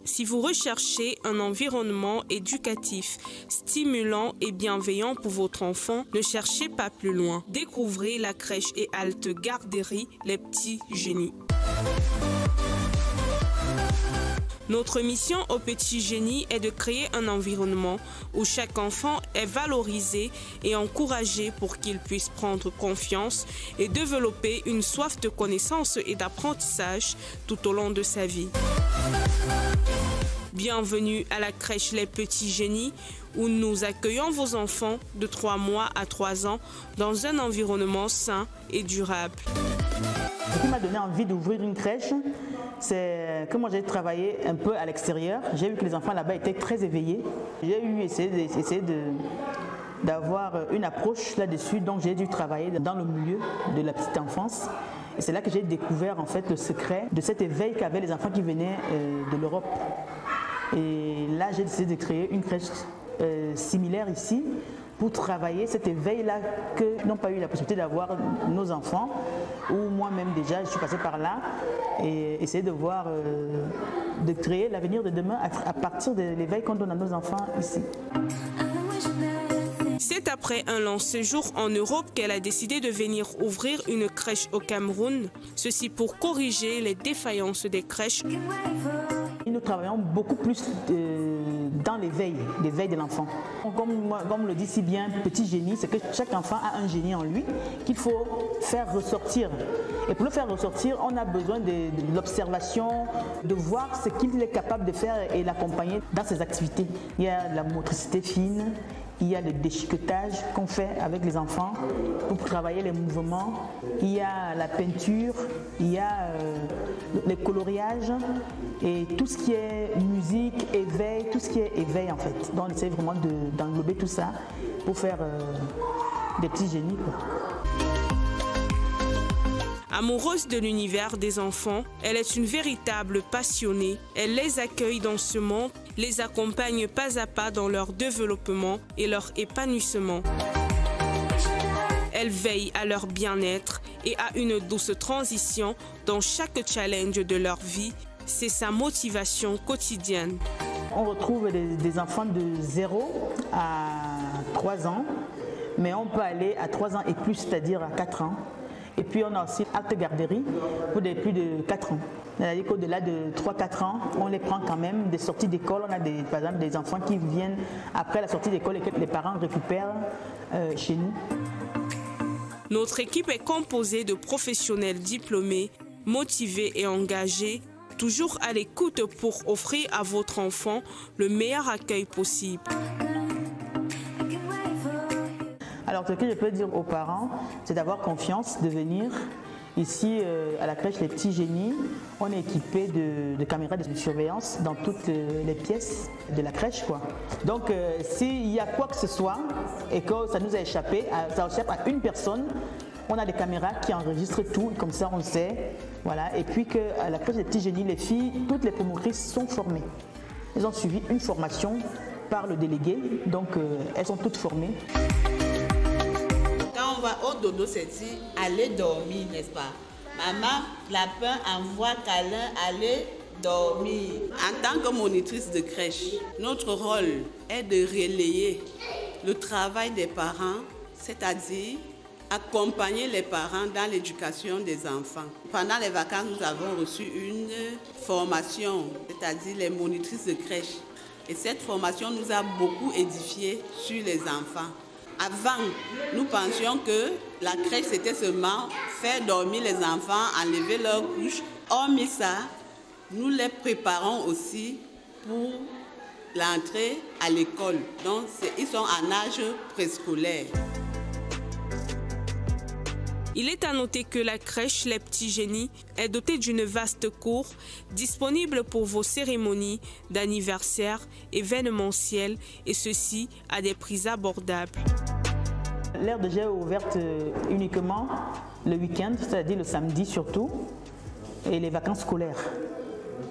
Si vous recherchez un environnement éducatif, stimulant et bienveillant pour votre enfant, ne cherchez pas plus loin. Découvrez la crèche et halte garderie Les Petits Génies. Notre mission au Petit Génie est de créer un environnement où chaque enfant est valorisé et encouragé pour qu'il puisse prendre confiance et développer une soif de connaissance et d'apprentissage tout au long de sa vie. Bienvenue à la crèche Les Petits Génies où nous accueillons vos enfants de 3 mois à 3 ans dans un environnement sain et durable. Ce qui m'a donné envie d'ouvrir une crèche, c'est que moi j'ai travaillé un peu à l'extérieur. J'ai vu que les enfants là-bas étaient très éveillés. J'ai essayé d'avoir une approche là-dessus, donc j'ai dû travailler dans le milieu de la petite enfance. Et c'est là que j'ai découvert en fait le secret de cet éveil qu'avaient les enfants qui venaient de l'Europe. Et là j'ai décidé de créer une crèche similaire ici pour travailler cet éveil-là que n'ont pas eu la possibilité d'avoir nos enfants, ou moi-même déjà, je suis passée par là, et essayer de voir, de créer l'avenir de demain à partir de l'éveil qu'on donne à nos enfants ici. C'est après un long séjour en Europe qu'elle a décidé de venir ouvrir une crèche au Cameroun, ceci pour corriger les défaillances des crèches. Nous travaillons beaucoup plus dans l'éveil de l'enfant. Comme le dit si bien Petit Génie, c'est que chaque enfant a un génie en lui qu'il faut faire ressortir. Et pour le faire ressortir, on a besoin de l'observation, de voir ce qu'il est capable de faire et l'accompagner dans ses activités. Il y a la motricité fine, il y a le déchiquetage qu'on fait avec les enfants pour travailler les mouvements. Il y a la peinture, il y a les coloriages et tout ce qui est musique, éveil, tout ce qui est éveil en fait. Donc on essaie vraiment d'englober tout ça pour faire des petits génies, quoi. Amoureuse de l'univers des enfants, elle est une véritable passionnée. Elle les accueille dans ce monde, les accompagne pas à pas dans leur développement et leur épanouissement. Elle veille à leur bien-être et à une douce transition dans chaque challenge de leur vie. C'est sa motivation quotidienne. On retrouve des enfants de 0 à 3 ans, mais on peut aller à 3 ans et plus, c'est-à-dire à 4 ans. Et puis on a aussi halte garderie pour des plus de 4 ans. C'est-à-dire qu'au-delà de 3-4 ans, on les prend quand même des sorties d'école. On a par exemple des enfants qui viennent après la sortie d'école et que les parents récupèrent chez nous. Notre équipe est composée de professionnels diplômés, motivés et engagés, toujours à l'écoute pour offrir à votre enfant le meilleur accueil possible. Alors ce que je peux dire aux parents, c'est d'avoir confiance, de venir. Ici, à la crèche Les Petits Génies, on est équipé de caméras de surveillance dans toutes les pièces de la crèche, quoi. Donc, s'il y a quoi que ce soit et que ça nous a échappé, ça échappe à une personne, on a des caméras qui enregistrent tout, comme ça on le sait. Voilà. Et puis qu'à la crèche Les Petits Génies, les filles, toutes les promotrices sont formées. Elles ont suivi une formation par le délégué, donc elles sont toutes formées. Quand on va au dodo, c'est dit aller dormir, n'est-ce pas? Maman, lapin, envoie câlin, aller dormir. En tant que monitrice de crèche, notre rôle est de relayer le travail des parents, c'est-à-dire accompagner les parents dans l'éducation des enfants. Pendant les vacances, nous avons reçu une formation, c'est-à-dire les monitrices de crèche. Et cette formation nous a beaucoup édifiés sur les enfants. Avant, nous pensions que la crèche, c'était seulement faire dormir les enfants, enlever leurs couches. Hormis ça, nous les préparons aussi pour l'entrée à l'école. Donc, ils sont en âge préscolaire. Il est à noter que la crèche Les Petits Génies est dotée d'une vaste cour disponible pour vos cérémonies d'anniversaire, événementielles et ceci à des prix abordables. L'aire de jeu est ouverte uniquement le week-end, c'est-à-dire le samedi surtout, et les vacances scolaires.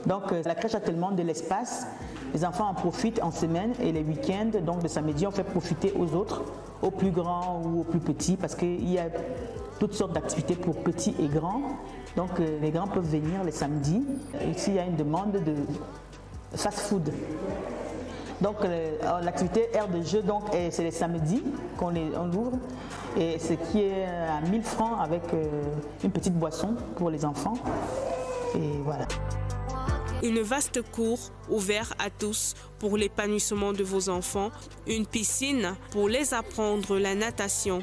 Donc la crèche a tellement de l'espace, les enfants en profitent en semaine et les week-ends, donc le samedi on fait profiter aux autres, aux plus grands ou aux plus petits, parce qu'il y a toutes sortes d'activités pour petits et grands. Donc les grands peuvent venir les samedis. Et s'il y a une demande fast-food. Donc l'activité aire de jeu, c'est les samedis qu'on l'ouvre, et ce qui est à 1000 francs avec une petite boisson pour les enfants. Et voilà. Une vaste cour ouverte à tous pour l'épanouissement de vos enfants, une piscine pour les apprendre la natation.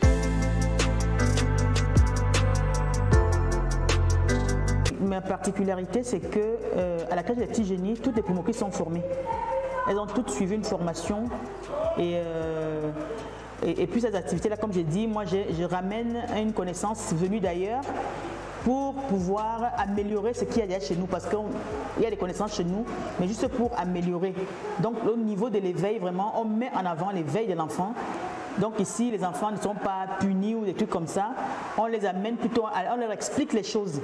Ma particularité, c'est que à la crèche des petits génies, toutes les primoquées sont formées. Elles ont toutes suivi une formation et puis ces activités-là, comme j'ai dit, moi je ramène une connaissance venue d'ailleurs pour pouvoir améliorer ce qu'il y a déjà chez nous, parce qu'il y a des connaissances chez nous, mais juste pour améliorer. Donc au niveau de l'éveil, vraiment, on met en avant l'éveil de l'enfant. Donc ici, les enfants ne sont pas punis ou des trucs comme ça, on les amène plutôt, on leur explique les choses.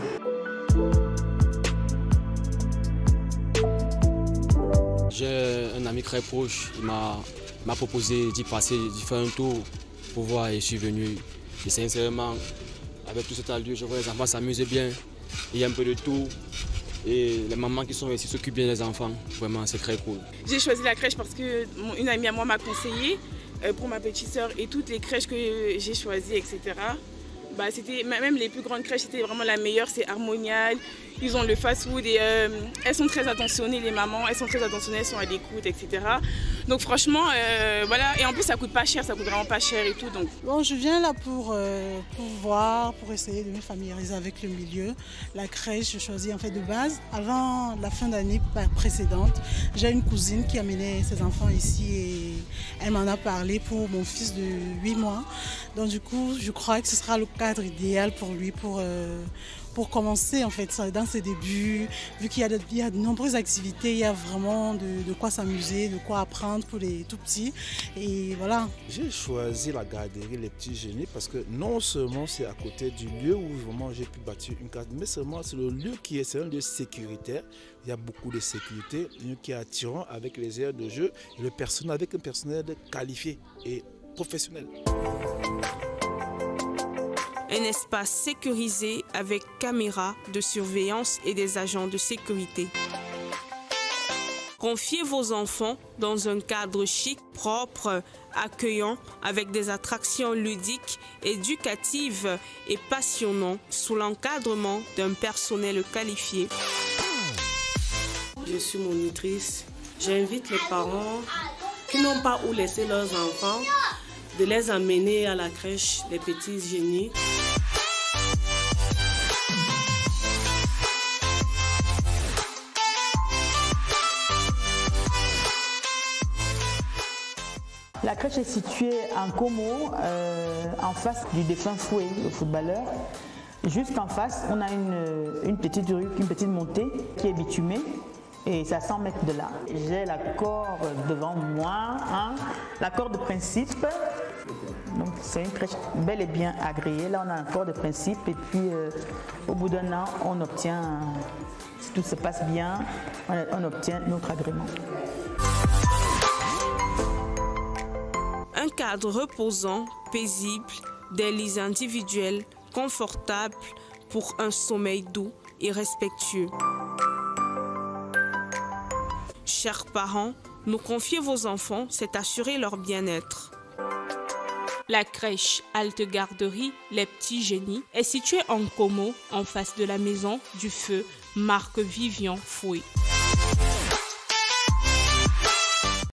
J'ai un ami très proche, il m'a proposé d'y passer, d'y faire un tour pour voir, et je suis venu. Et sincèrement, avec tout cet allure, je vois les enfants s'amuser bien, il y a un peu de tout. Et les mamans qui sont ici s'occupent bien des enfants, vraiment c'est très cool. J'ai choisi la crèche parce qu'une amie à moi m'a conseillé pour ma petite sœur, et toutes les crèches que j'ai choisies, etc. Même les plus grandes crèches, c'était vraiment la meilleure, c'est Harmonial. Ils ont le fast-food et elles sont très attentionnées, les mamans, elles sont très attentionnées, elles sont à l'écoute, etc. Donc franchement, voilà. Et en plus, ça coûte pas cher, ça coûte vraiment pas cher et tout. Donc. Bon, je viens là pour voir, pour essayer de me familiariser avec le milieu. La crèche, je choisis en fait de base. Avant la fin d'année précédente, j'ai une cousine qui amenait ses enfants ici et elle m'en a parlé pour mon fils de 8 mois. Donc du coup, je crois que ce sera le cadre idéal pour lui pour commencer en fait dans ses débuts. Vu qu'il y a de nombreuses activités, il y a vraiment de quoi s'amuser, de quoi apprendre pour les tout petits. Et voilà. J'ai choisi la garderie Les Petits Génies parce que non seulement c'est à côté du lieu où vraiment j'ai pu bâtir une case, mais seulement c'est le lieu c'est un lieu sécuritaire. Il y a beaucoup de sécurité, un lieu qui est attirant avec les aires de jeu et le personnel avec un personnel qualifié et professionnel. Un espace sécurisé avec caméras de surveillance et des agents de sécurité. Confiez vos enfants dans un cadre chic, propre, accueillant, avec des attractions ludiques, éducatives et passionnantes, sous l'encadrement d'un personnel qualifié. Je suis monitrice. J'invite les parents qui n'ont pas où laisser leurs enfants de les amener à la crèche des Petits Génies. La crèche est située en Como, en face du défunt Fouet, le footballeur. Juste en face, on a une petite rue, une petite montée qui est bitumée. Et c'est à 100 mètres de là. J'ai l'accord devant moi, l'accord de principe. Donc c'est une crèche bel et bien agréée. Là on a un accord de principe et puis au bout d'un an on obtient, si tout se passe bien, on obtient notre agrément. Un cadre reposant, paisible, des lits individuels, confortables pour un sommeil doux et respectueux. Chers parents, nous confier vos enfants, c'est assurer leur bien-être. La crèche Halte Garderie Les Petits Génies est située en Como, en face de la maison du feu Marc Vivian Fouet.